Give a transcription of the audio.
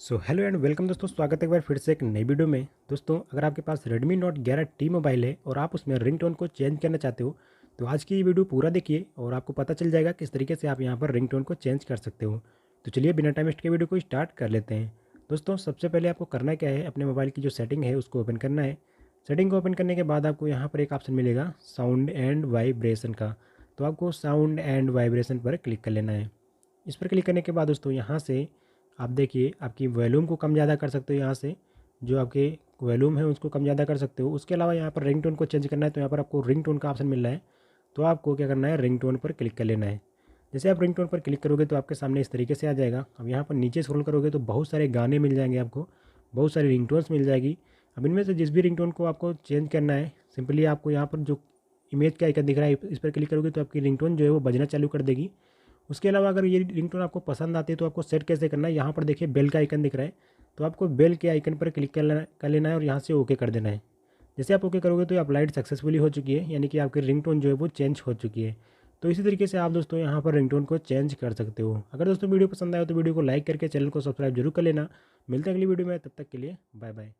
Hello and welcome दोस्तों, स्वागत है एक बार फिर से एक नई वीडियो में। दोस्तों, अगर आपके पास Redmi Note 11T मोबाइल है और आप उसमें रिंगटोन को चेंज करना चाहते हो तो आज की ये वीडियो पूरा देखिए और आपको पता चल जाएगा किस तरीके से आप यहाँ पर रिंगटोन को चेंज कर सकते हो। तो चलिए बिना टाइम वेस्ट के वीडियो को स्टार्ट कर लेते हैं। दोस्तों, सबसे पहले आपको करना क्या है, अपने मोबाइल की जो सेटिंग है उसको ओपन करना है। सेटिंग को ओपन करने के बाद आपको यहाँ पर एक ऑप्शन मिलेगा साउंड एंड वाइब्रेशन का। तो आपको साउंड एंड वाइब्रेशन पर क्लिक कर लेना है। इस पर क्लिक करने के बाद दोस्तों यहाँ से आप देखिए आपकी वॉल्यूम को कम ज़्यादा कर सकते हो। यहाँ से जो आपके वॉल्यूम है उसको कम ज़्यादा कर सकते हो। उसके अलावा यहाँ पर रिंगटोन को चेंज करना है तो यहाँ पर आपको रिंगटोन का ऑप्शन मिल रहा है। तो आपको क्या करना है, रिंगटोन पर क्लिक कर लेना है। जैसे आप रिंगटोन पर क्लिक करोगे तो आपके सामने इस तरीके से आ जाएगा। अब यहाँ पर नीचे स्क्रॉल करोगे तो बहुत सारे गाने मिल जाएंगे, आपको बहुत सारी रिंगटोन्स मिल जाएगी। अब इनमें से जिस भी रिंगटोन को आपको चेंज करना है, सिंपली आपको यहाँ पर जो इमेज का आइकन दिख रहा है इस पर क्लिक करोगे तो आपकी रिंगटोन जो है वो बजना चालू कर देगी। उसके अलावा अगर ये रिंगटोन आपको पसंद आती है तो आपको सेट कैसे करना है, यहाँ पर देखिए बेल का आइकन दिख रहा है। तो आपको बेल के आइकन पर क्लिक कर लेना है और यहाँ से ओके कर देना है। जैसे आप ओके करोगे तो अपलाइड सक्सेसफुली हो चुकी है, यानी कि आपकी रिंगटोन जो है वो चेंज हो चुकी है। तो इसी तरीके से आप दोस्तों यहाँ पर रिंगटोन को चेंज कर सकते हो। अगर दोस्तों वीडियो पसंद आए तो वीडियो को लाइक करके चैनल को सब्सक्राइब जरूर कर लेना। मिलते हैं अगली वीडियो में, तब तक के लिए बाय बाय।